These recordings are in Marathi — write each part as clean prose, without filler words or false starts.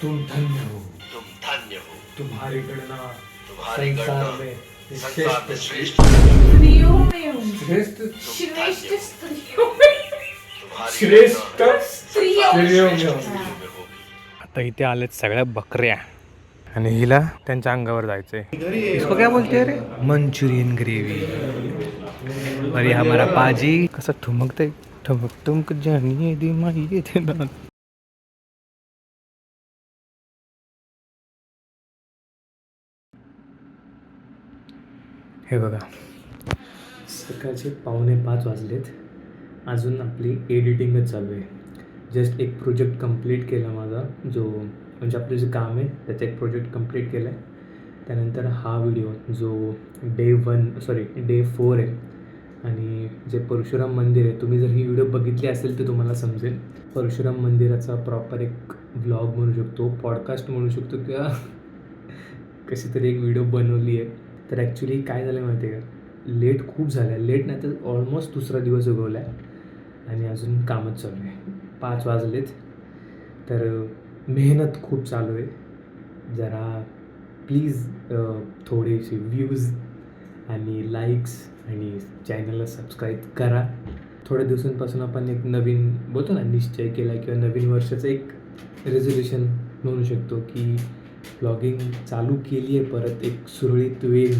तुम धन्य हो, तुम्हारी गणना संसार में श्रेष्ठ स्त्रियों में हूँ, श्रेष्ठ श्रेष्ठ स्त्रियों में, श्रेष्ठ स्त्रियों स्त्रियों में हो. आता इथे आलेत सगळ्या बकऱ्या आणि हिला त्यांच्या अंगावर जायचंय. इसको क्या बोलते रे? Manchurian gravy. अरे हमारा पाजी कसं ठुमकतंय, ठुमक ठुमक जानिये दिमाग ये थे ना. हे बघा, सकाळचे 4:45 वाजलेत. अजून आपली एडिटिंगच चालू आहे. जस्ट एक प्रोजेक्ट कंप्लीट केला माझा, जो म्हणजे आपलं जे काम आहे त्याचा एक प्रोजेक्ट कंप्लीट केला आहे. त्यानंतर हा व्हिडिओ जो डे 4 आहे. आणि जे परशुराम मंदिर आहे, तुम्ही जर ही व्हिडिओ बघितली असेल तर तुम्हाला समजेल. परशुराम मंदिराचा प्रॉपर एक व्लॉग म्हणू शकतो, पॉडकास्ट म्हणू शकतो, किंवा कशी तरी एक व्हिडिओ बनवली आहे. तर ॲक्च्युली काय झालं आहे माहिती आहे का, लेट खूप झालं आहे. लेट नाही तर ऑलमोस्ट दुसरा दिवस उगवला आहे आणि अजून कामच चालू आहे. 5 वाजलेत. तर मेहनत खूप चालू आहे. जरा प्लीज थोडेसे व्ह्यूज आणि लाईक्स आणि चॅनलला सबस्क्राईब करा. थोड्या दिवसांपासून आपण एक नवीन बोलतो ना निश्चय केला आहे, किंवा नवीन वर्षाचं एक रेझोल्युशन म्हणू शकतो की ब्लॉगिंग चालू केली आहे परत एक सुरळीत वेळ.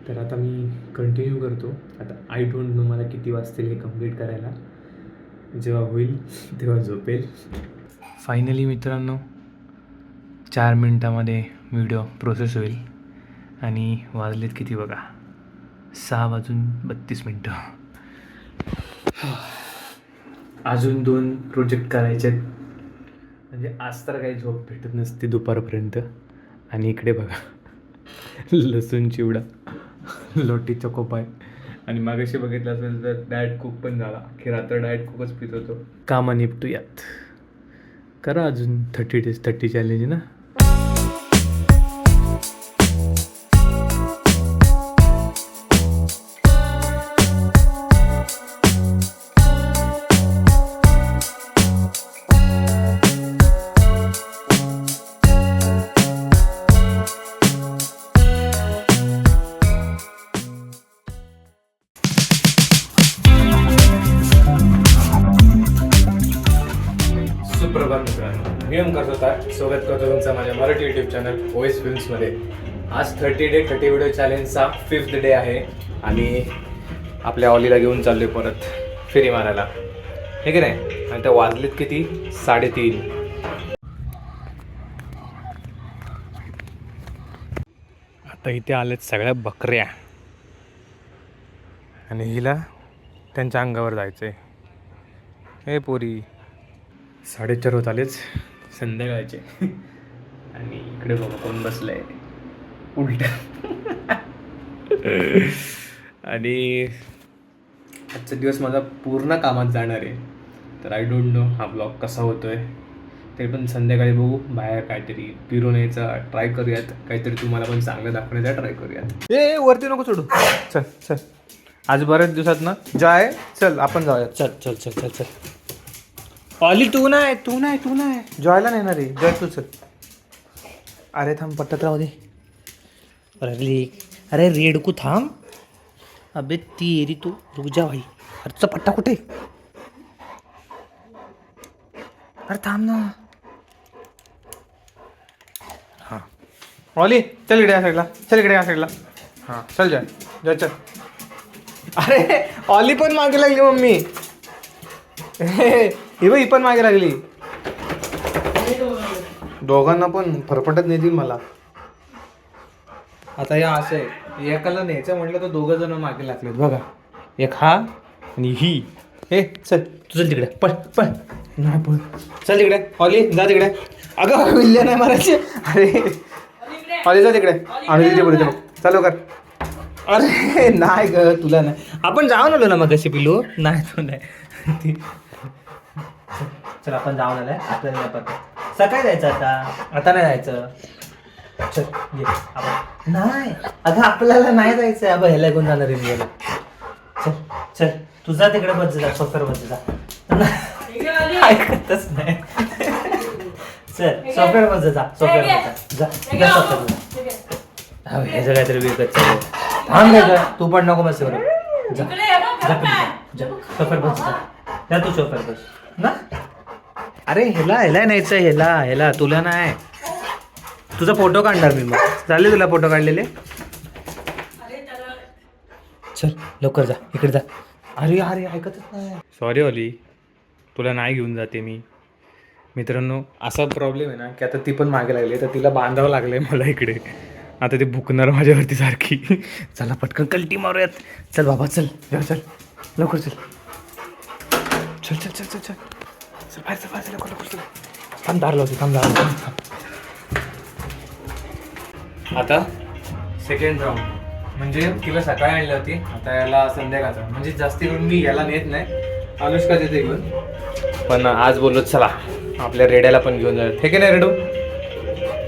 तर आता मी कंटिन्यू करतो. आता आय डोंट नो मला किती वाजतील हे कंप्लीट करायला. जेव्हा होईल तेव्हा झोपेल. फायनली मित्रांनो 4 मिनटामध्ये व्हिडिओ प्रोसेस होईल आणि वाजलेत किती बघा, 6:32. अजून 2 प्रोजेक्ट करायचे आहेत. म्हणजे आज तर काही झोप भेटत नसते दुपारपर्यंत. आणि इकडे बघा लसूण चिवडा, लोटी चकोपाय. आणि मागाशी बघितलं असेल तर डाएट कोक पण झाला, की रात्र डाएट कोकच पित होतो. कामं निपटूयात. करा अजून 30 days 30 चॅलेंज ना. सुप्रभात मित्रांनो, मी ओमकार स्वतः स्वागत करतो तुमचं माझ्या मराठी यूट्यूब चॅनल OS फिल्म्समध्ये. आज 30 day 30 व्हिडिओ चॅलेंजचा 5th डे आहे आणि आपल्या ऑलीला घेऊन चाललो आहे परत फेरी मारायला, हे की नाही. आणि त्या वाजलेत किती, 3:30. आता इथे आलेत सगळ्या बकऱ्या आणि हिला त्यांच्या अंगावर जायचं आहे. हे पोरी 4:30 होत आलेच संध्याकाळचे. आणि इकडे बघा कोण बसलंय उलट. आणि आजचा दिवस माझा पूर्ण कामात जाणार आहे. तर आय डोंट नो हा ब्लॉग कसा होतोय. तरी पण संध्याकाळी बघू, बाहेर काहीतरी फिरून यायचा ट्राय करूयात, काहीतरी तुम्हाला पण चांगलं दाखवण्याचा ट्राय करूयात. ए वरती नको सोडू, चल चल आज बऱ्याच दिवसात ना जाय, चल आपण जाऊया. चल चल चल चल चल. ऑली तू नाही जॉयला नाही ना रे, जॉय तू चल. अरे थांब पट्ट्यात राहू दे. अरे रेडकू थांब. अबे ती एरी तू रुक जा भाई. अरेचा पट्टा कुठे? अरे थांब ना. हां ऑली चल इकडे या साईडला, चल इकडे या साईडला. हां चल जॉय, जॉय चल. अरे ऑली पण मागे लागली मम्मी. ही पण मागे लागली. दोघांना पण फरफटत नाही मला. आता या असं आहे, एकाला न्यायचं म्हटलं तर 2 जण मागे लागलेत बघा. एक हा आणि ही. हे चल तू चल तिकडे, पळ पळ. नाही पळ, चल तिकडे. ऑली जा तिकडे. अगं विल्ल्या नाही मारायचे. अरे ऑली जा तिकडे. आणि तिथे पुढे बघ, चालू कर. अरे नाही ग तुला नाही. आपण जाऊन आलो ना मग कशी पिलो. नाही तो नाही. चल आपण जाऊन आलाय, आपल्याला पत्ता सकाळी जायचं. आता नाही जायचं. चल ये आपण. नाही अगं आपल्याला नाही जायचं. अगं ह्याला घेऊन जाणार आहे. चल चल तुझा तिकडे बस जा, सोफर बस जा. ऐकतच नाही. चल सोफ्यावर बस जा सोफ्यावर बस जा सोफ्यावर बस. ह्याचं काहीतरी विकत चालू थांब रे गं, तू पण नको बस बरं जा सोफ्यावर बस जा तू सोफ्यावर बस ना. अरे ह्याला न्यायचं ह्याला तुला नाही. तुझा फोटो काढणार मी मग चालेल तुला फोटो काढलेले. चल लवकर जा इकडे जा. अरे अरे ऐकतच नाही. सॉरी ऑली, तुला नाही घेऊन जाते मी. मित्रांनो असा प्रॉब्लेम आहे ना की आता ती पण मागे लागली, तर तिला बांधावं लागलं आहे मला इकडे. आता ते भुकणार माझ्यावरती सारखी. चला पटकन कल्टी मारूयात. चल बाबा चल चल लवकर चल चल चल चल चल चल चल बाहेर चल बाहेर लवकर लवकर चल. थांब दार लावते थांब दार लावते. आता सेकंड राऊंड म्हणजे तिला सकाळी आणली होती, आता याला संध्याकाळचा. म्हणजे जास्ती करून मी याला नेत नाही, अनुष्का देते घेऊन. पण आज बोललो चला आपल्या रेड्याला पण घेऊन जाऊयात. हे की नाही रेडू?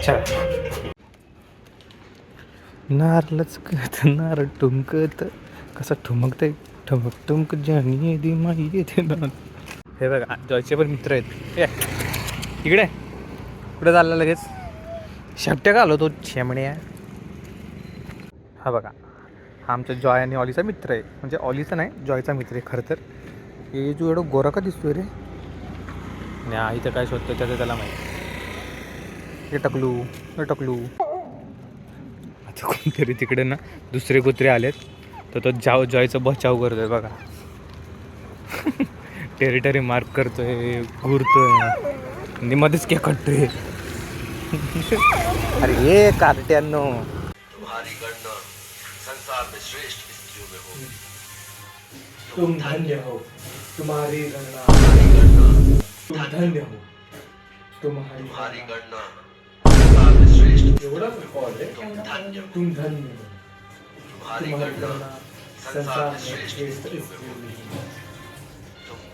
चला. नार लचकत नार ठुमकत कसं ठुमकतंय ठुमक ठुमक जाणी दिमाई येते ना. हे बघा जॉयचे पण मित्र आहेत. ए इकडे कुठे चालला लगेच? शेपट्या का आलो तो शेमण्या. हा बघा हा आमचा जॉय आणि ऑलीचा मित्र आहे. म्हणजे ऑलीचा नाही जॉयचा मित्र आहे खरं तर. हे जो एवढं गोरा का दिसतोय रे? आणि आई तर काय शोधतोय त्याचं त्याला माहिती. हे टकलू आता कोणतरी तिकडे ना दुसरे कुत्रे आलेत, तर तो जॉयचा बचाव करतोय बघा. टेरिटरी मार्क करतोय, घुरतोय आणि मध्येच केक काढतोय. अरे हे कार्ट्यांनो. तुम्हारी गणना संसार में श्रेष्ठ स्त्रियों में होगी. तुम धन्य हो, तुम्हारी गणना. तुम धन्य हो, तुम्हारी तुम्हारी गणना संसार में श्रेष्ठ. एवढा कॉल आहे. तुम धन्य हो. तुम धन्य हो, तुम्हारी तुम्हारी गणना गणना संसार में संसार श्रेष्ठ में स्त्रियों श्रेष्ठ में होगी.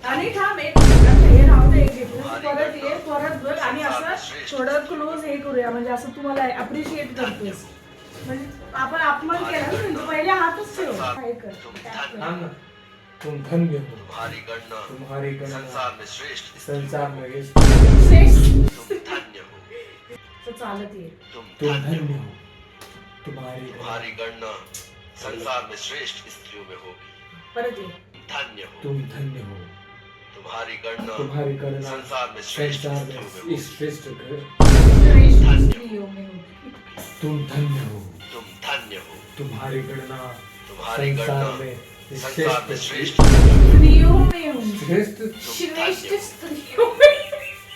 आणि थांब एक मिनिट, हे राहू दे, एक घेतलं. परत ये परत बघ आणि असं थोडं क्लोज हे करूया. म्हणजे असं तुम्हाला अप्रिशिएट करतोस. म्हणजे आपण अपमान केला ना, म्हणजे पहिले हातच ठेव. काय कर थांब ना. तुम धन्य हो, तुम्हारी गणना तुम्हारी गणना संसार में श्रेष्ठ. संसार में श्रेष्ठ तुम धन्य हो. तर चालत ये. तुम धन्य हो, तुम्हारी तुम्हारी गणना संसार में श्रेष्ठ स्त्रियों में होगी. परत ये. धन्य हो. तुम धन्य हो, तुम्हारी गणना तुम्हारी गणना संसार में श्रेष्ठ संसार स्त्रियों में में होगी. श्रेष्ठ कर. श्रेष्ठ स्त्रियों में होगी. तुम धन्य हो, तुम धन्य हो. तुम्हारी गणना तुम्हारी संसार गणना में संसार में श्रेष्ठ. स्त्रियों में होगी. श्रेष्ठ श्रेष्ठ स्त्रियों में.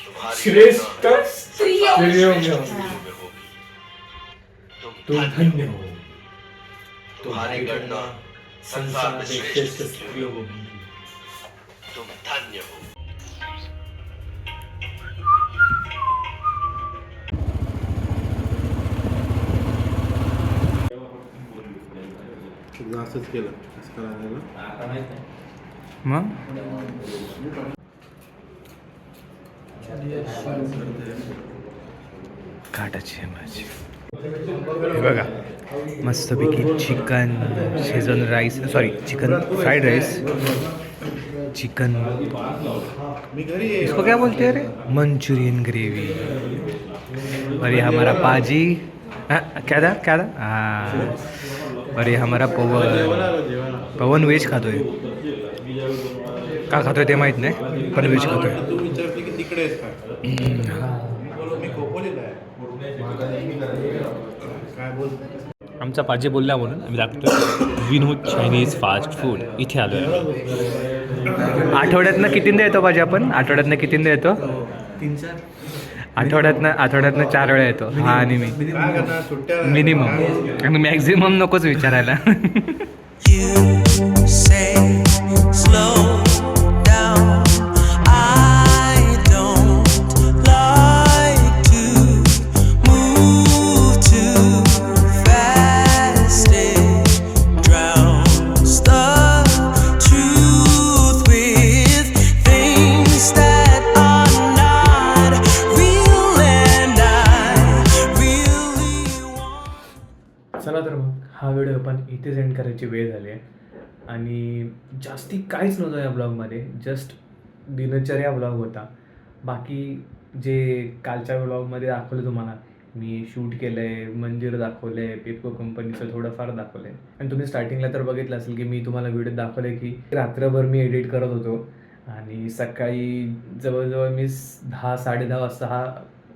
तुम्हारी श्रेष्ठ गणना स्त्रियों में. स्त्रियों में श्रेष्ठ होगी. स्त्रियों में होगी. तुम धन्य हो, तुम्हारी गणना संसार में श्रेष्ठ स्त्रियों में होगी. होगी. तुम धन्य हो. असंच केलं असं करायला. आता माहित नाही. मग काटाची आहे माझी. हे बघा मस्तपैकी chicken schezwan rice, sorry chicken fried rice, chicken मी घरी इसको क्या बोलते हैं रे, मंचूरियन ग्रेवी. और ये हमारा पाजी. क्या था हाँ. और ये हमारा पवन वेज खातोय. का खातोय ते माहीत नाही पण वेज खातोय. तू विचारते की तिकडे आहेस का? बोलो मी खोपोलीला आहे. काय बोल. आमचा पाजी बोलला म्हणून आम्ही दाखवतो विनोद चायनीज फास्ट फूड इथे आलो आहे. आठवड्यातनं कितींदा येतो पाजी आपण? आठवड्यातनं कितींदा येतो? 3-4 आठवड्यातनं 4 वेळा येतो हा आणि मी. काय करणार सुट्ट्या मिनिमम आणि मॅक्झिमम नकोच विचारायला. You say slow down. I don't like to move too fast. It drowns the truth with things that are not real, and I really want. चला तर मग हा व्हिडिओ आपण इथेच एंड करायची वेळ झाली आहे. आणि जास्ती काहीच नव्हतं या ब्लॉगमध्ये, जस्ट दिनचर्या ब्लॉग होता. बाकी जे कालच्या व्लॉगमध्ये दाखवलं तुम्हाला, मी शूट केलं आहे, मंदिर दाखवलं आहे, पेपको कंपनीचं थोडंफार दाखवलं आहे. आणि तुम्ही स्टार्टिंगला तर बघितलं असेल की मी तुम्हाला व्हिडिओ दाखवले की रात्रभर मी एडिट करत होतो आणि सकाळी जवळजवळ मी 10-10:30 वाजता हा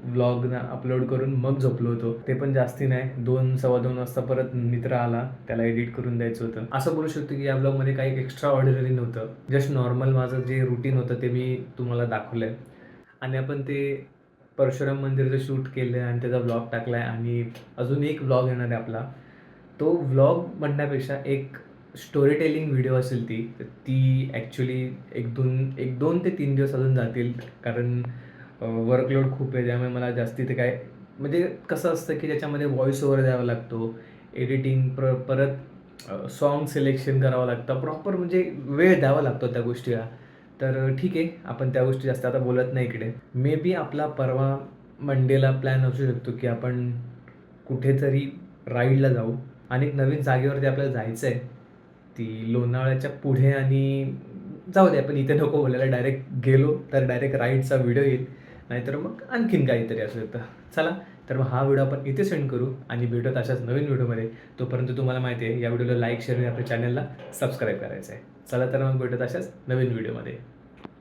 व्लॉग अपलोड करून मग झोपलो होतो. ते पण जास्ती नाही, 2-2:15 वाजता परत मित्र आला, त्याला एडिट करून द्यायचं होतं. असं बोलू शकतो की या ब्लॉगमध्ये काही एक्स्ट्रा ऑर्डिनरी नव्हतं. जस्ट नॉर्मल माझं जे रुटीन होतं ते मी तुम्हाला दाखवलं आहे. आणि आपण ते परशुराम मंदिरचं शूट केलं आणि त्याचा व्लॉग टाकला आहे. आणि अजून एक व्लॉग येणार आहे आपला. तो व्लॉग म्हणण्यापेक्षा एक स्टोरी टेलिंग व्हिडिओ असेल ती ॲक्च्युली 1-2 ते 3 दिवस अजून जातील, कारण वर्कलोड खूप आहे. त्यामुळे मला जास्ती ते काय म्हणजे कसं असतं की त्याच्यामध्ये व्हॉइस ओव्हर द्यावा लागतो, एडिटिंग परत सॉन्ग सिलेक्शन करावं लागतं, प्रॉपर म्हणजे वेळ द्यावा लागतो त्या गोष्टीला. तर ठीक आहे, आपण त्या गोष्टी जास्त आता बोलत नाही इकडे. मे बी आपला परवा मंडेला प्लॅन असू शकतो की आपण कुठेतरी राईडला जाऊ आणि एक नवीन जागेवरती आपल्याला जायचं आहे, ती लोणावळ्याच्या पुढे. आणि जाऊ दे, आपण इथे नको बोलायला, डायरेक्ट गेलो तर डायरेक्ट राईडचा व्हिडिओ येईल, नाहीतर मग आणखीन काहीतरी असू शकतं. चला, तर मग हा व्हिडिओ आपण इथे सेंड करू आणि भेटत अशाच नवीन व्हिडिओमध्ये. तोपर्यंत तुम्हाला माहिती आहे या व्हिडिओला लाईक, शेअर आणि आपल्या चॅनलला सबस्क्राईब करायचं आहे. चला तर मग भेटत अशाच नवीन व्हिडिओमध्ये.